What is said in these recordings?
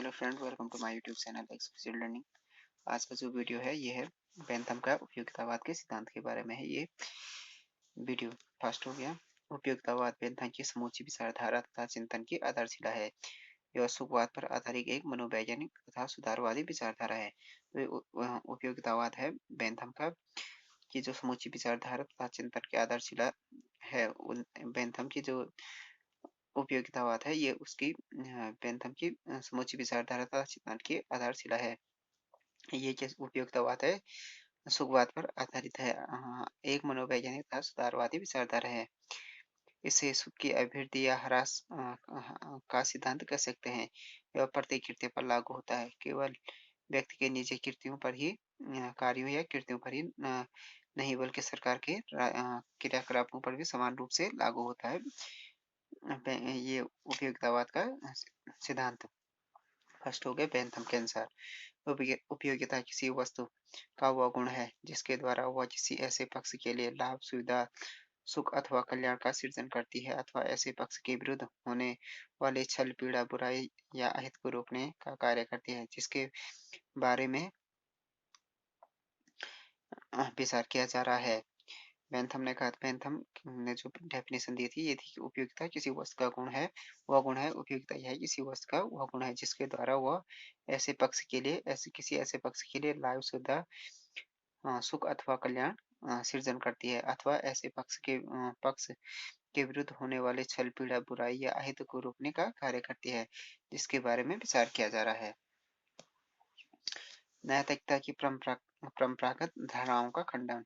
Hello friend, welcome to my YouTube channel exclusive learning. आज का जो वीडियो है ये है बेंथम का उपयोगितावाद के सिद्धांत के बारे में है। ये वीडियो फर्स्ट हो गया। उपयोगितावाद बेंथम की समूची विचारधारा तथा चिंतन की आधारशिला है। यह सुखवाद पर आधारित एक मनोवैज्ञानिक तथा सुधारवादी विचारधारा है। तो उपयोगितावाद है बेंथम का की जो समूची विचारधारा तथा चिंतन की आधारशिला है। बेंथम की जो उपयोगितावाद है ये उसकी बेंथम की समूची विचारधारा तथा सिद्धांत की आधारशिला है। ये क्या उपयोगितावाद है, सुखवाद पर आधारित है। एक मनोवैज्ञानिक तथा सुधारवादी विचारधारा है। इसे सुख की अभिवृद्धि या ह्रास का सिद्धांत कह सकते हैं। यह प्रत्येक कृत्य पर लागू होता है, केवल व्यक्ति के निजी कृत्यों पर ही कार्यों या कृत्यों पर ही नहीं बल्कि सरकार के क्रियाकलापों पर भी समान रूप से लागू होता है। ये उपयोगितावाद का सिद्धांत। फर्स्ट हो गया बेंथम के अनुसार उपयोगिता किसी वस्तु का वह गुण है जिसके द्वारा वह किसी ऐसे पक्ष के लिए लाभ, सुविधा, सुख अथवा कल्याण का सृजन करती है अथवा ऐसे पक्ष के विरुद्ध होने वाले छल, पीड़ा, बुराई या अहित को रोकने का कार्य करती है, जिसके बारे में विचार किया जा रहा है। बेंथम ने कहा, बेंथम ने जो डेफिनेशन दी थी ये थी कि उपयोगिता किसी वस्तु का गुण है, वह गुण है उपयोगिता। यह किसी वस्तु का वह गुण है जिसके द्वारा वह ऐसे पक्ष के लिए किसी ऐसे पक्ष के लिए लाभ, सुविधा, सुख अथवा कल्याण सृजन करती है अथवा ऐसे पक्ष के विरुद्ध होने वाले छल, पीड़ा, बुराई या अहित को रोकने का कार्य करती है, जिसके बारे में विचार किया जा रहा है। नैतिकता की परंपरागत धारणाओं का खंडन।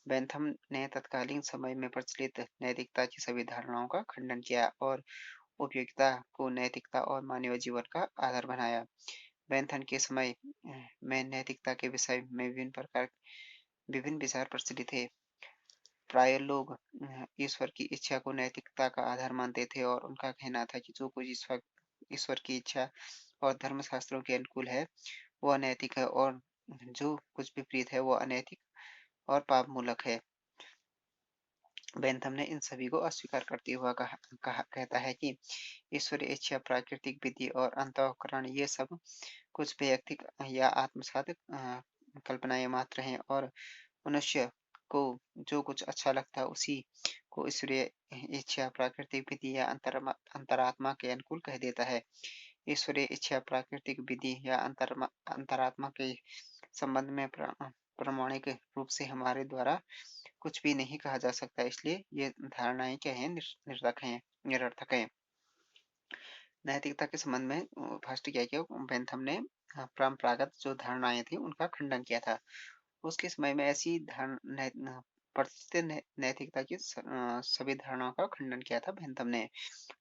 बेंथम ने तत्कालीन समय में प्रचलित नैतिकता की सभी धारणाओं का खंडन किया और उपयोगिता को नैतिकता और मानवीय जीवन का आधार बनाया। बेंथम के समय में नैतिकता के विषय में विभिन्न विचार प्रचलित थे। प्राय लोग ईश्वर की इच्छा को नैतिकता का आधार मानते थे और उनका कहना था कि जो कुछ ईश्वर की इच्छा और धर्मशास्त्रों के अनुकूल है वह नैतिक है और जो कुछ विपरीत है वह अनैतिक और पाप मूलक है। बेंथम ने इन सभी को अस्वीकार करते हुए कहता है कि ईश्वरीय इच्छा, प्राकृतिक विधि और अंतःकरण ये सब कुछ वैयक्तिक या आत्मसात कल्पनाएं मात्र हैं और मनुष्य को जो कुछ अच्छा लगता है उसी को ईश्वरीय इच्छा, प्राकृतिक विधि या अंतरात्मा के अनुकूल कह देता है। ईश्वरीय इच्छा, प्राकृतिक विधि या अंतरात्मा के संबंध में प्रामाणिक रूप से हमारे द्वारा कुछ भी नहीं कहा जा सकता, इसलिए ये धारणाएं क्या है, निरर्थक है। नैतिकता के संबंध में फर्स्ट क्या किया बेंथम ने, परंपरागत जो धारणाएं थी उनका खंडन किया था। उसके समय में ऐसी प्रतिष्ठित नैतिकता की सभी धारणाओं का खंडन किया था बेंथम ने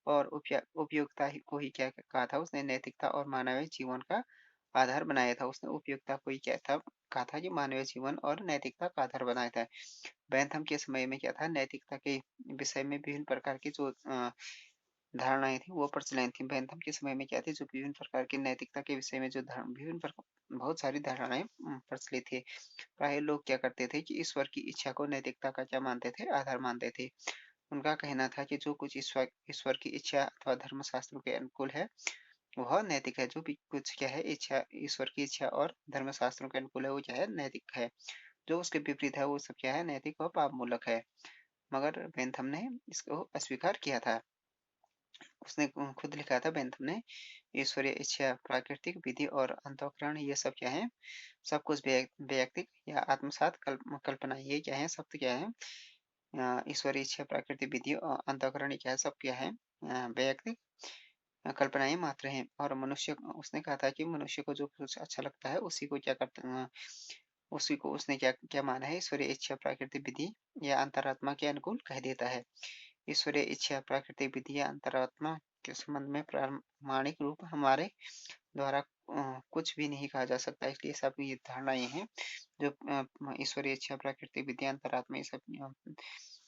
और उपयोगिता को ही क्या कहा था उसने, नैतिकता और मानवीय जीवन का आधार बनाया था। उसने उपयोगिता को ही क्या था कहा था कि मानवीय जीवन और नैतिकता का आधार बनाया था। बेंथम के समय में क्या था, नैतिकता के विषय में विभिन्न प्रकार की जो धारणाएं थी वो प्रचलित थी। बेंथम के समय में क्या थी, जो विभिन्न प्रकार की नैतिकता के विषय में जो बहुत सारी धारणाएं प्रचलित थी। प्राय लोग क्या करते थे कि ईश्वर की इच्छा को नैतिकता का क्या मानते थे, आधार मानते थे। उनका कहना था कि जो कुछ ईश्वर की इच्छा अथवा धर्मशास्त्रों के अनुकूल है वह नैतिक है, जो भी कुछ क्या है इच्छा ईश्वर की इच्छा और धर्मशास्त्रों के अनुकूल है वो क्या है, नैतिक है। जो उसके विपरीत है वो सब क्या है, नैतिक और पाप मूलक है। मगर बेंथम ने इसको अस्वीकार किया था। उसने खुद लिखा था बेंथम ने, ईश्वरीय इच्छा, प्राकृतिक विधि और अंतःकरण ये सब क्या है, सब कुछ वैयक्तिक या आत्मसात कल्पना ये क्या है, सब क्या है, ईश्वरीय इच्छा, प्राकृतिक विधि और अंतःकरण क्या है, सब क्या है, वैयक्तिक कल्पनाएं मात्र हैं। और मनुष्य, उसने कहा था कि मनुष्य को जो कुछ अच्छा लगता है उसी को क्या करता, उसी को उसने क्या क्या माना है, ईश्वरीय इच्छा, प्राकृतिक विधि या अंतरात्मा के अनुकूल कह देता है। ईश्वरीय इच्छा, प्राकृतिक विधि या अंतरात्मा के संबंध में प्रामाणिक रूप हमारे द्वारा कुछ भी नहीं कहा जा सकता, इसलिए सब ये धारणाएं हैं जो ईश्वरीय इच्छा, प्राकृतिक विधि, अंतरात्मा ये सब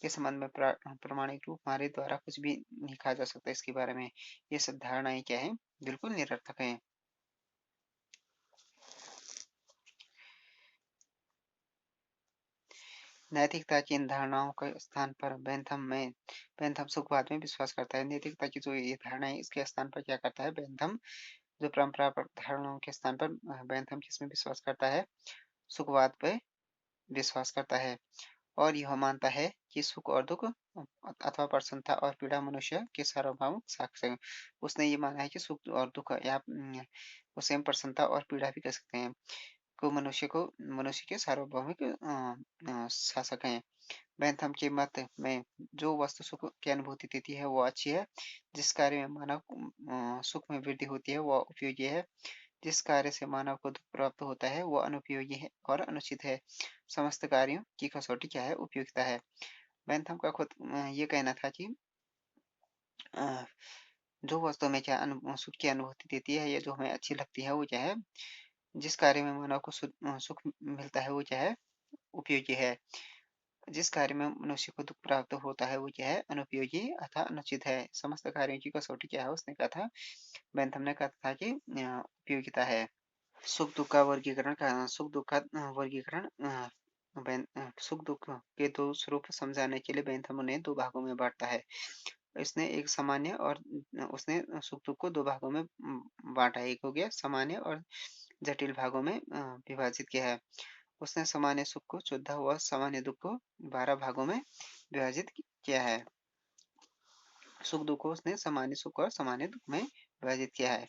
के संबंध में प्रामाणिक रूप हमारे द्वारा कुछ भी नहीं कहा जा सकता इसके बारे में। ये सब धारणाएं क्या है, बिल्कुल निरर्थक है। नैतिकता की इन धारणाओं के स्थान पर बेंथम सुखवाद में विश्वास करता है। नैतिकता की जो ये धारणा है इसके स्थान पर क्या करता है बेंथम, जो परंपरागत धारणाओं के स्थान पर बेंथम किसमें विश्वास करता है? सुखवाद पे विश्वास करता है और यह मानता है कि सुख और दुख अथवा प्रसन्नता और पीड़ा मनुष्य के सार्वभौमिक साक्ष्य हैं। उसने ये माना है कि सुख और दुख या उसे हम प्रसन्नता और पीड़ा भी कह सकते हैं को मनुष्य के सार्वभौमिक शासक हैं। बेंथम के मत में जो वस्तु सुख की अनुभूति देती है वो अच्छी है, जिस कार्य में मानव सुख में वृद्धि होती है वह उपयोगी है, जिस कार्य से मानव को दुख प्राप्त होता है वो अनुपयोगी है और अनुचित है। समस्त कार्यों की कसौटी क्या है? उपयोगिता है। बेंथम का खुद ये कहना था कि अ, जो वस्तु हमें क्या सुख की अनुभूति देती है या जो हमें अच्छी लगती है वो क्या है? जिस कार्य में मानव को सुख मिलता है वो क्या है? उपयोगी है। जिस कार्य में मनुष्य को दुख प्राप्त होता है वो क्या है? अनुपयोगी अथवा अनुचित है। समस्त कार्यों की कसौटी क्या है? उसने कहा था, बेंथम ने कहा था कि उपयोगिता है। सुख दुख का वर्गीकरण का सुख दुख का वर्गीकरण सुख दुख के दो स्वरूप समझाने के लिए बेंथम उन्हें दो भागों में बांटता है। इसने एक सामान्य और उसने सुख दुख को दो भागों में बांटा है। एक हो गया सामान्य और जटिल भागों में विभाजित किया है। उसने सामान्य सुख को 14 व सामान्य दुख को 12 भागों में विभाजित किया है। सुख दुख को उसने सामान्य सुख और सामान्य दुख में विभाजित किया है।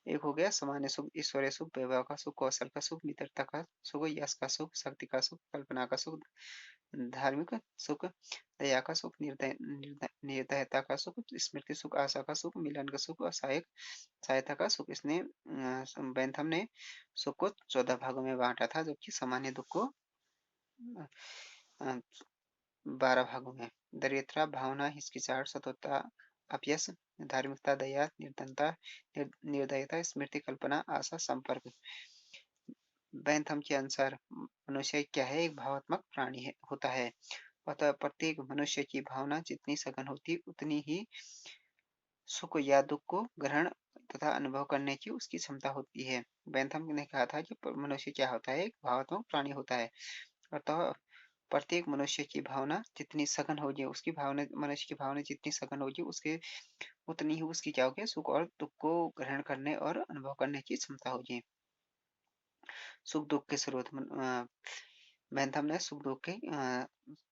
एक हो गया सामान्य सुख, ईश्वरीय सुख, वैभव का सुख, कौशल का सुख, मित्रता का सुख, यश का सुख, शक्ति का सुख, कल्पना का सुख, धार्मिक सुख, दया का सुख, निर्दयता का सुख, स्मृति सुख, आशा का सुख, मिलन का सुख और सहायता का सुख। इसने बेंथम ने सुख को 14 भागों में बांटा था, जबकि सामान्य दुख को 12 भागों में। दरिद्रता, भावना, हिचकिचाहट, सतोता, अपयश, धार्मिकता, दया, निर्धनता, निर्दयता, स्मृति, कल्पना, आशा, संपर्क। बेंथम के अनुसार मनुष्य क्या है? एक भावात्मक प्राणी होता है। अतः प्रत्येक मनुष्य की भावना जितनी सघन होती उतनी ही सुख या दुख को ग्रहण तथा अनुभव करने की उसकी क्षमता होती है। बेंथम ने कहा था कि मनुष्य क्या होता है? एक भावात्मक प्राणी होता है। अतः प्रत्येक मनुष्य की भावना जितनी सघन होगी, उसकी भावना मनुष्य की भावना जितनी सघन होगी उसके उतनी ही उसकी क्या होगी? सुख और दुख को ग्रहण करने और अनुभव करने की क्षमता होगी। सुख दुख के स्रोत बेंथम ने सुख दुख के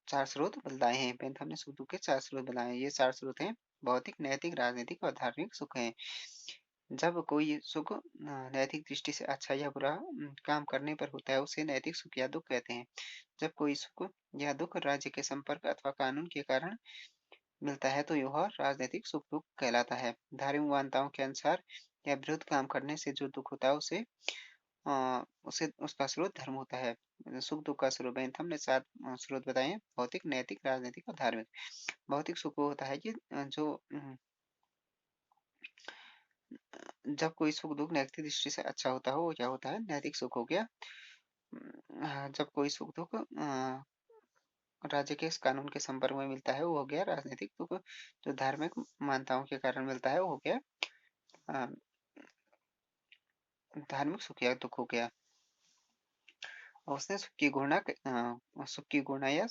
4 स्रोत बताए हैं। बेंथम ने सुख दुख के 4 स्रोत बताए हैं। ये 4 स्रोत हैं: भौतिक, नैतिक, राजनीतिक और धार्मिक सुख हैं। जब कोई सुख नैतिक दृष्टि से अच्छा या बुरा काम करने पर होता है उसे नैतिक सुख या दुख कहते हैं। जब कोई सुख या दुख राज्य के संपर्क अथवा कानून के कारण मिलता है तो यह राजनीतिक सुख दुख कहलाता है। धार्मिक मान्यताओं के अनुसार या विरुद्ध काम करने से जो दुख होता है उसे उसका स्रोत धर्म होता है। सुख दुख का स्रोत बेंथम ने 4 स्रोत बताए हैं: भौतिक, नैतिक, राजनीतिक और धार्मिक। भौतिक सुख वो होता है कि जो जब कोई सुख दुख नैतिक दृष्टि से अच्छा होता है वो क्या होता है? नैतिक सुख हो गया। जब कोई सुख दुख राज्य के कानून के संपर्क में मिलता है वो हो गया राजनीतिक दुख। जो धार्मिक मान्यताओं के कारण मिलता है वो हो गया अ, धार्मिक सुख या दुख हो गया। उसने सुख की गुणा या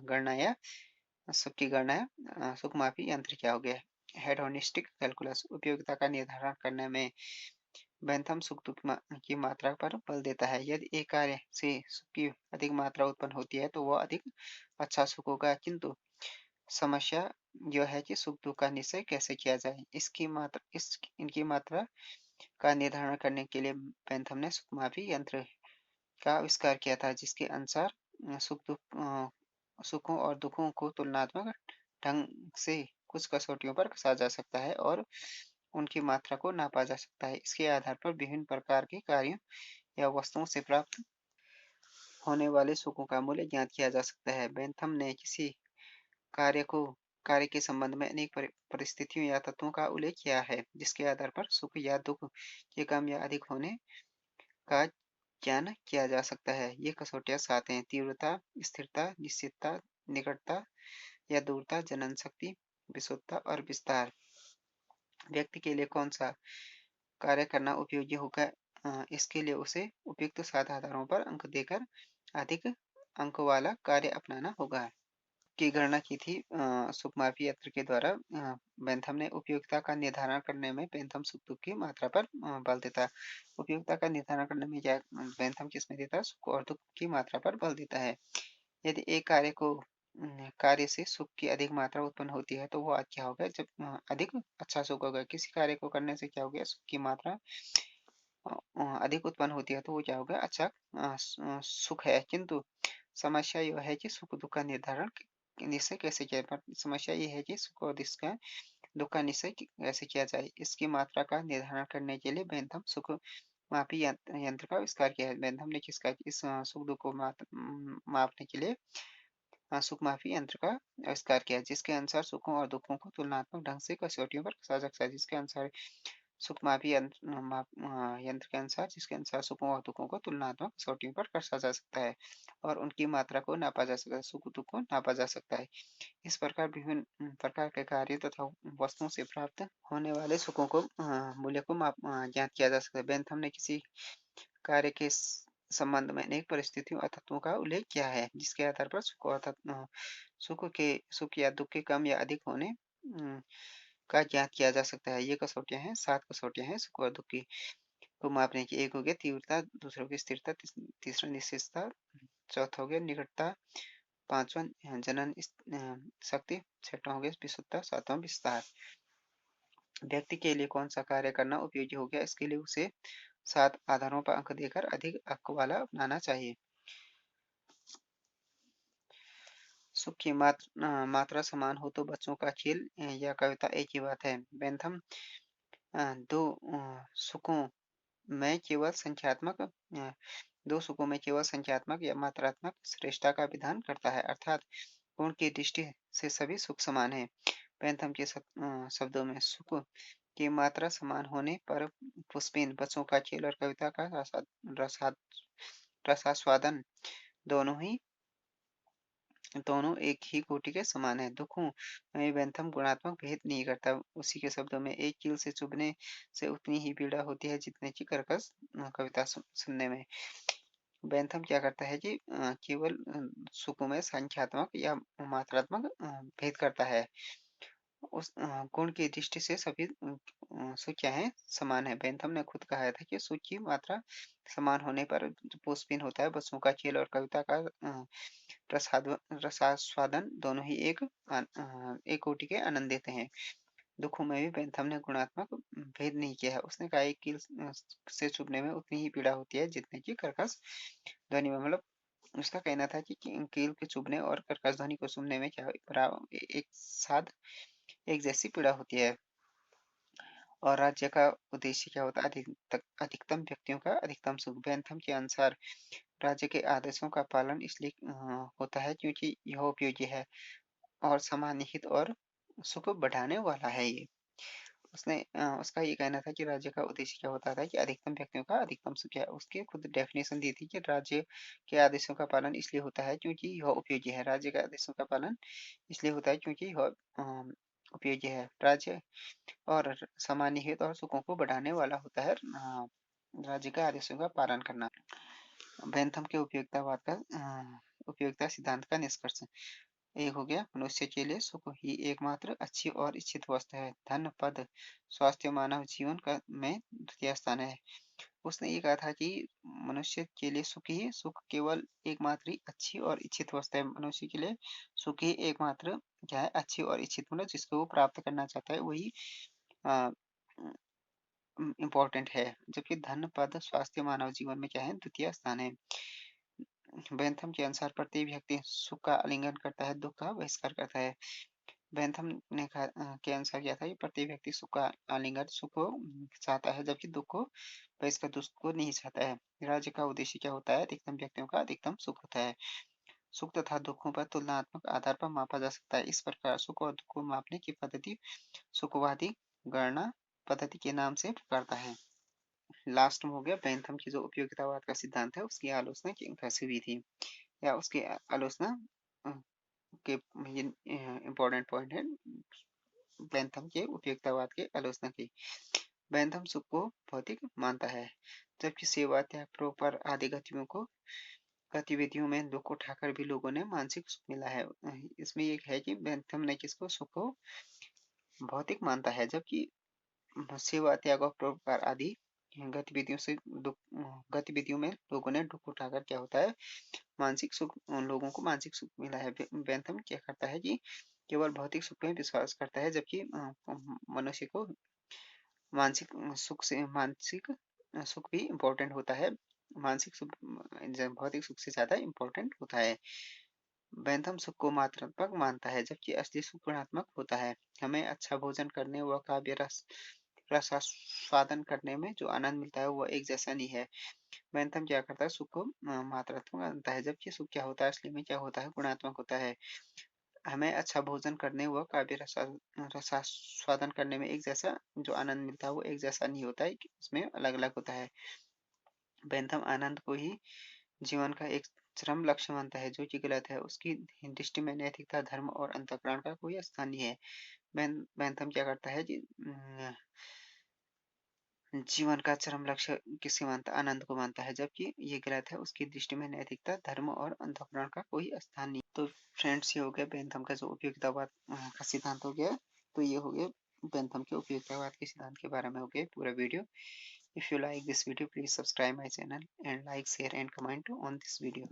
गणना या सुख की गणना सुख मापी यंत्र क्या हो गया? हेडोनिस्टिक कैलकुलस उपयोगिता का निर्धारण करने में बेंथम सुख दुख की मात्रा पर बल देता है। यदि एक कार्य से सुख की अधिक मात्रा उत्पन्न होती है तो वह अधिक अच्छा सुख होगा, किंतु समस्या यह है कि सुख दुख का निश्चय कैसे किया जाए। इनकी मात्रा का निर्धारण करने के लिए बेंथम ने सुखमापी यंत्र का आविष्कार किया था, जिसके अनुसार सुखों और दुखों को तुलनात्मक ढंग से कुछ कसौटियों पर कसा जा सकता है और उनकी मात्रा को नापा जा सकता है। इसके आधार पर विभिन्न प्रकार के कार्यों या वस्तुओं से प्राप्त होने वाले सुखों का मूल्य ज्ञात किया जा सकता है। बेंथम ने किसी कार्य को कार्य के संबंध में अनेक परिस्थितियों या तत्वों का उल्लेख किया है, जिसके आधार पर सुख या दुख के कम या अधिक होने का ज्ञान किया जा सकता है। ये कसौटियाँ 7 हैं: तीव्रता, स्थिरता, निश्चितता, निकटता या दूरता, जनन शक्ति, विशुद्धता और विस्तार। व्यक्ति के लिए कौन सा कार्य करना उपयोगी होगा, इसके लिए उसे उपयुक्त 7 आधारों पर अंक देकर अधिक अंक वाला कार्य अपनाना होगा। की गणना की थी सुकमापी यंत्र के द्वारा। बेंथम ने उपयोगिता का निर्धारण करने में बेंथम सुख की मात्रा पर बल देता है। उपयोगिता का निर्धारण करने में क्या बेंथम किसमें देता है? सुख और दुख की मात्रा पर बल देता है। यदि एक कार्य से सुख की अधिक मात्रा उत्पन्न होती है तो वो क्या होगा? जब अधिक अच्छा सुख होगा। किसी कार्य को करने से क्या हो गया? सुख की मात्रा अधिक उत्पन्न होती है तो वो क्या होगा? अच्छा सुख है। किंतु समस्या यह है कि सुख दुख का निर्धारण निश्चय कैसे किया जाए। समस्या ये है कि सुख और दुख का निश्चय कैसे किया जाए। इसकी मात्रा का निर्धारण करने के लिए बेंथम सुख मापी यंत्र का आविष्कार किया है। बेंथम ने किसका इस सुख दुख को मापने के लिए सुख मापी यंत्र का आविष्कार किया, जिसके अनुसार सुखों और दुखों को तुलनात्मक ढंग से कसौटियों पर कसा जा सकता है। जिसके अनुसार सुखमापी यंत्र के अनुसार जिसके अनुसार सुखों और दुखों को तुलनात्मक कसौटियों पर कसा जा सकता है और उनकी मात्रा को नापा जा सकता है। सुख दुख को नापा जा सकता है। इस प्रकार विभिन्न प्रकार के कार्य तथा वस्तुओं से प्राप्त होने वाले सुखों को मूल्य को ज्ञात किया जा सकता है। बेंथम ने किसी कार्य के संबंध में अनेक परिस्थितियों और तत्वों का उल्लेख किया है, जिसके आधार पर सुख या दुख के कम या अधिक होने का ज्ञात किया जा सकता है। ये कसौटियां हैं, 7 कसौटियां हैं सुख और दुख की को मापने की। एक हो गया तीव्रता, दूसरा हो गया स्थिरता, तीसरा निश्चितता, चौथा हो गया निकटता, पांचवा जनन शक्ति, छठवां हो गया विशुद्धता, सातवां विस्तार। व्यक्ति के लिए कौन सा कार्य करना उपयोगी हो गया, इसके लिए उसे 7 आधारों पर अंक देकर अधिक अंक वाला अपनाना चाहिए। सुख की मात्रा समान हो तो बच्चों का खेल या कविता एक ही बात है। बेंथम दो सुखों में केवल संख्यात्मक या मात्रात्मक श्रेष्ठता का विधान करता है, अर्थात गुण की दृष्टि से सभी सुख समान है। बेंथम के शब्दों में सुख की मात्रा समान होने पर पुष्पिन बच्चों का खेल और कविता का रसा रसास्वादन दोनों ही दोनों एक ही कोटि के समान है। दुखों में बेंथम गुणात्मक भेद नहीं करता। उसी के शब्दों में एक कील से चुभने से उतनी ही पीड़ा होती है जितने की कर्कश कविता सुनने में। बेंथम क्या करता है कि केवल सुखों में संख्यात्मक या मात्रात्मक भेद करता है। उस गुण की दृष्टि से सभी सुख क्या है? समान है। बेंथम ने खुद कहा था कि सुख की मात्रा समान होने पर जो पुष्पिन होता है, बच्चों का खेल और कविता का रसास्वादन दोनों ही एक कोटि के आनंद देते हैं। दुखों में भी बेंथम ने गुणात्मक भेद नहीं किया है। उसने कहा एक कील से चुभने में उतनी ही पीड़ा होती है जितने की कर्कश ध्वनि में। मतलब उसका कहना था कि कील के चुभने और कर्कश ध्वनि को सुनने में क्या एक साथ एक जैसी पीड़ा होती है। और राज्य का उद्देश्य क्या होता है? अधिकतम व्यक्तियों का अधिकतम सुख। बेंथम के अनुसार राज्य के आदेशों का पालन इसलिए होता है क्योंकि यह उपयोगी है और सामान्य हित और सुख बढ़ाने वाला है ये। उसका ये कहना था कि राज्य का उद्देश्य क्या होता था कि अधिकतम व्यक्तियों का अधिकतम सुख है। उसकी खुद डेफिनेशन दी थी कि राज्य के आदेशों का पालन इसलिए होता है क्योंकि यह उपयोगी है। राज्य के आदेशों का पालन इसलिए होता है क्योंकि यह उपयोगी है। राज्य और सामान्य हित और सुखों को बढ़ाने वाला होता है राज्य के आदेशों का पालन करना। बेंथम के उपयोगिता सिद्धांत का निष्कर्ष। एक हो गया मनुष्य के लिए सुख ही एकमात्र अच्छी और इच्छित वस्तु है। धन पद स्वास्थ्य मानव जीवन का में द्वितीय स्थान है। उसने ये कहा था कि मनुष्य के लिए सुख केवल एकमात्र ही अच्छी और इच्छित वस्तु है। मनुष्य के लिए सुख ही एकमात्र क्या है? अच्छी और इच्छित, मतलब जिसको वो प्राप्त करना चाहता है वही इम्पोर्टेंट है। जबकि धन पद स्वास्थ्य मानव जीवन में क्या है? द्वितीय स्थान है। बेंथम के अनुसार प्रत्येक व्यक्ति सुख का आलिंगन करता है, दुख का बहिष्कार करता है। बेंथम ने के अनुसार क्या था? प्रत्येक व्यक्ति सुख का आलिंगन सुख को चाहता है, जबकि दुख को बहिष्कार दुख को नहीं चाहता है। राज्य का उद्देश्य क्या होता है? अधिकतम व्यक्तियों का अधिकतम सुख होता है। सुख तथा दुखों पर तुलनात्मक आधार पर मापा जा सकता है। इस प्रकार सुख और दुख को मापने की पद्धति सुखवादी गणना पद्धति के नाम से पुकारता है। लास्ट में हो गया बेंथम की जो उपयोगितावाद का सिद्धांत है उसकी आलोचना कैसे हुई थी, या उसकी आलोचना के ये इम्पोर्टेंट पॉइंट है बेंथम के उपयोगितावाद की आलोचना की। बेंथम सुख को भौतिक मानता है, जबकि सेवा त्याग परोपकार आदि गतियों को गतिविधियों में दुख उठाकर भी लोगों ने मानसिक सुख मिला है। इसमें एक है कि बेंथम ने किसको सुख को भौतिक मानता है, जबकि सेवा, त्याग और परोपकार आदि गतिविधियों से गतिविधियों में लोगों ने दुख उठाकर क्या होता है, मानसिक सुख, लोगों को मानसिक सुख मिला है। बेंथम क्या करता है कि केवल भौतिक सुख में विश्वास करता है, जबकि मनुष्य को मानसिक सुख से मानसिक सुख भी इम्पोर्टेंट होता है। मानसिक सुख भौतिक सुख से ज्यादा इम्पोर्टेंट होता है। बेंथम सुख को मात्रात्मक मानता है, जबकि असली सुख गुणात्मक होता है। हमें अच्छा भोजन करने व काव्य रस रसास्वादन करने में जो आनंद मिलता है वह एक जैसा नहीं है। बेंथम क्या करता है, सुख को मात्रात्मक मानता है, जबकि सुख क्या होता है, असली में क्या होता है, गुणात्मक होता है। हमें अच्छा भोजन करने व काव्य रसास्वादन करने में एक जैसा जो आनंद मिलता है वो एक जैसा नहीं होता है, इसमें अलग अलग होता है। बेंथम आनंद को ही जीवन का एक चरम लक्ष्य मानता है, जो कि गलत है। उसकी दृष्टि में नैतिकता, धर्म और अंतःकरण का कोई स्थान नहीं है। बेंथम क्या करता है कि जीवन का चरम लक्ष्य किसे मानता, आनंद को मानता है, जबकि ये गलत है। उसकी दृष्टि में नैतिकता, धर्म और अंतःकरण का कोई स्थान नहीं। तो फ्रेंड्स, ये हो गया बेंथम का जो उपयोगितावाद का सिद्धांत हो गया। तो ये हो गया बेंथम के उपयोगितावाद के सिद्धांत के बारे में हो गया पूरा video. If you like this video, please subscribe my channel and like, share and comment on this video.